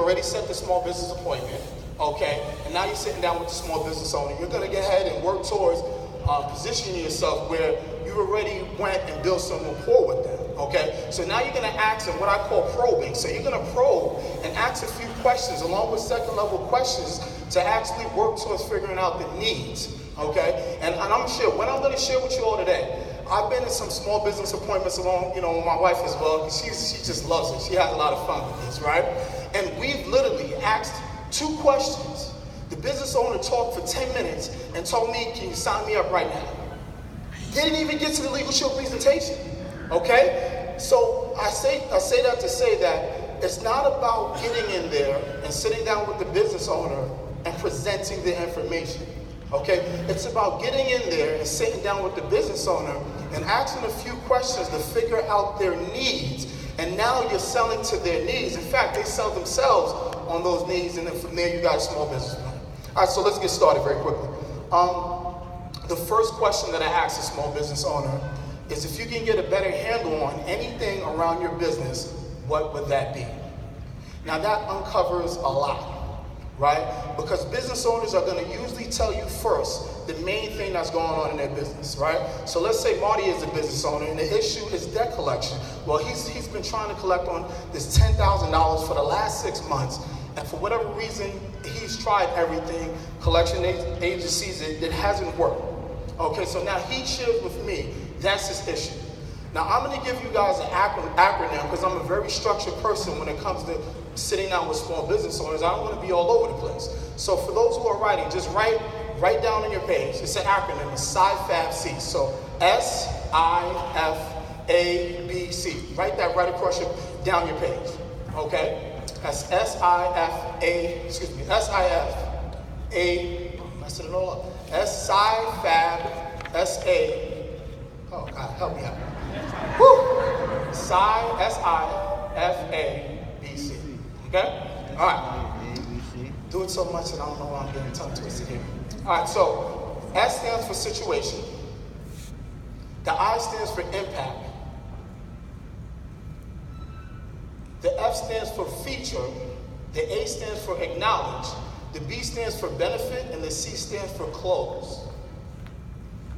already set the small business appointment, okay? And now you're sitting down with the small business owner. You're gonna get ahead and work towards positioning yourself where you already went and built some rapport with them, okay? So now you're gonna ask them what I call probing. So you're gonna probe and ask a few questions along with second level questions to actually work towards figuring out the needs, okay? And I'm what I'm gonna share with you all today, I've been in some small business appointments along, with my wife as well. She just loves it. She has a lot of fun with this, right? And we've literally asked 2 questions. The business owner talked for 10 minutes and told me, can you sign me up right now? Didn't even get to the legal shield presentation, okay? So I say that to say that it's not about getting in there and sitting down with the business owner and presenting the information, okay? It's about getting in there and sitting down with the business owner and asking a few questions to figure out their needs. And now you're selling to their needs. In fact, they sell themselves on those needs, and then from there you got a small business plan. All right, so let's get started very quickly. The first question that I ask a small business owner is if you can get a better handle on anything around your business, what would that be? Now that uncovers a lot. Right? Because business owners are going to usually tell you first the main thing that's going on in their business, right? So let's say Marty is a business owner and the issue is debt collection. Well, he's been trying to collect on this $10,000 for the last 6 months, and for whatever reason, he's tried everything, collection agencies, it hasn't worked. Okay, so now he shares with me, that's his issue. Now I'm going to give you guys an acronym because I'm a very structured person when it comes to sitting down with small business owners. I don't want to be all over the place. So for those who are writing, just write down on your page. It's an acronym. It's SIFABC. So SIFABC. Write that right across down your page. Okay? That's SIFABC. Messing it all up. SIFABC. Oh God, help me out. Woo! SIFABC. Okay? All right. Do it so much that I don't know why I'm getting tongue twisted here. All right, so S stands for situation. The I stands for impact. The F stands for feature. The A stands for acknowledge. The B stands for benefit. And the C stands for close.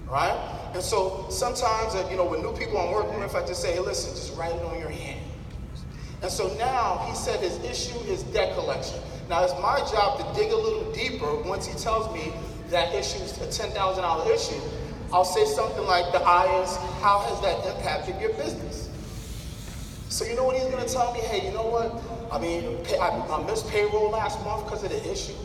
All right? And so sometimes, with new people I'm working with, I just say, hey, listen, just write it on your hand. And so now he said his issue is debt collection. Now it's my job to dig a little deeper. Once he tells me that issue is a $10,000 issue, I'll say something like the I is, how has that impacted your business? So you know what he's going to tell me? Hey, you know what? I missed payroll last month because of the issue.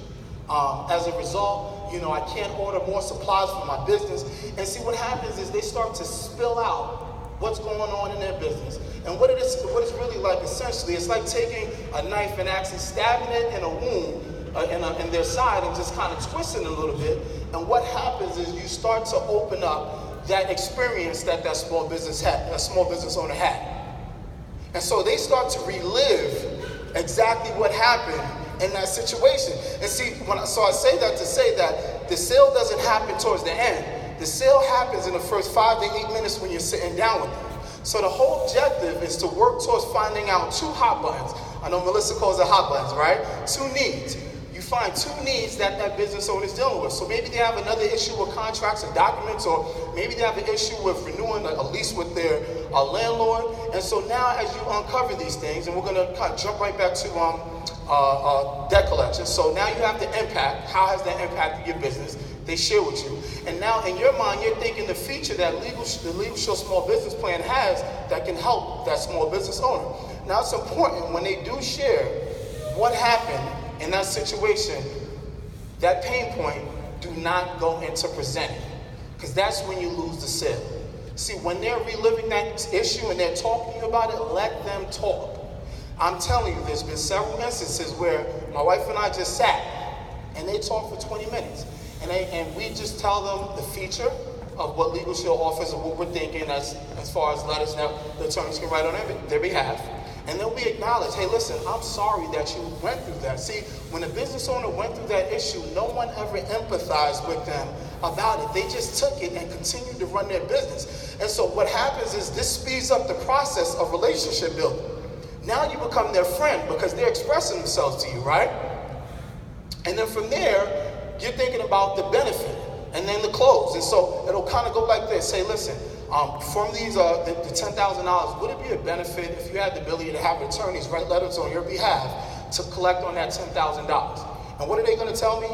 As a result, I can't order more supplies for my business. And see, what happens is they start to spill out what's going on in their business. And what it's really like, essentially, it's like taking a knife and actually stabbing it in a wound in their side and just kind of twisting a little bit. And what happens is you start to open up that experience that small business owner had. And so they start to relive exactly what happened in that situation. And see, I say that to say that the sale doesn't happen towards the end. The sale happens in the first 5 to 8 minutes when you're sitting down with them. So the whole objective is to work towards finding out 2 hot buttons. I know Melissa calls it hot buttons, right? 2 needs. You find 2 needs that business owner is dealing with. So maybe they have another issue with contracts or documents, or maybe they have an issue with renewing a lease with their landlord. And so now as you uncover these things, and we're going to kind of jump right back to debt collection. So now you have the impact. How has that impacted your business? They share with you. And now in your mind, you're thinking the feature that the Legal Shield Small Business Plan has that can help that small business owner. Now it's important when they do share what happened in that situation, that pain point, do not go into presenting. Because that's when you lose the sale. See, when they're reliving that issue and they're talking about it, let them talk. I'm telling you, there's been several instances where my wife and I just sat and they talked for 20 minutes. And we just tell them the feature of what Legal Shield offers and what we're thinking as far as letters that the attorneys can write on their behalf. And then we acknowledge, hey, listen, I'm sorry that you went through that. See, when a business owner went through that issue, no one ever empathized with them about it. They just took it and continued to run their business. And so what happens is this speeds up the process of relationship building. Now you become their friend because they're expressing themselves to you, right? And then from there, you're thinking about the benefit and then the close. And so it'll kind of go like this. Say, listen, from these, the $10,000, would it be a benefit if you had the ability to have attorneys write letters on your behalf to collect on that $10,000? And what are they going to tell me?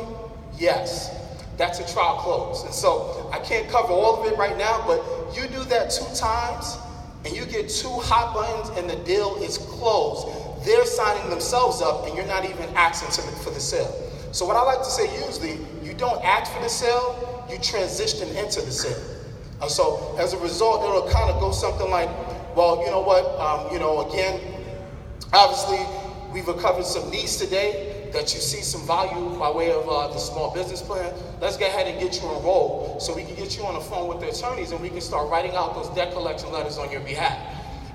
Yes. That's a trial close. And so I can't cover all of it right now, but you do that 2 times and you get 2 hot buttons and the deal is closed. They're signing themselves up and you're not even asking for the sale. So what I like to say usually, you don't ask for the sale, you transition into the sale. So as a result, it'll kind of go something like, well, you know what, again, obviously we've covered some needs today that you see some value by way of the small business plan. Let's go ahead and get you enrolled so we can get you on the phone with the attorneys and we can start writing out those debt collection letters on your behalf.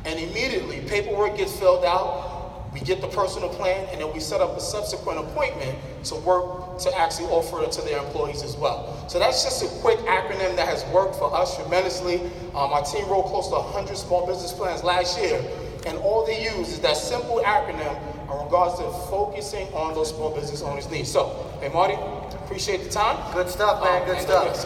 And immediately, paperwork gets filled out, we get the personal plan, and then we set up a subsequent appointment to work to actually offer it to their employees as well. So that's just a quick acronym that has worked for us tremendously. Our team wrote close to 100 small business plans last year, and all they use is that simple acronym in regards to focusing on those small business owners' needs. So, hey Marty, appreciate the time. Good stuff, man, good stuff.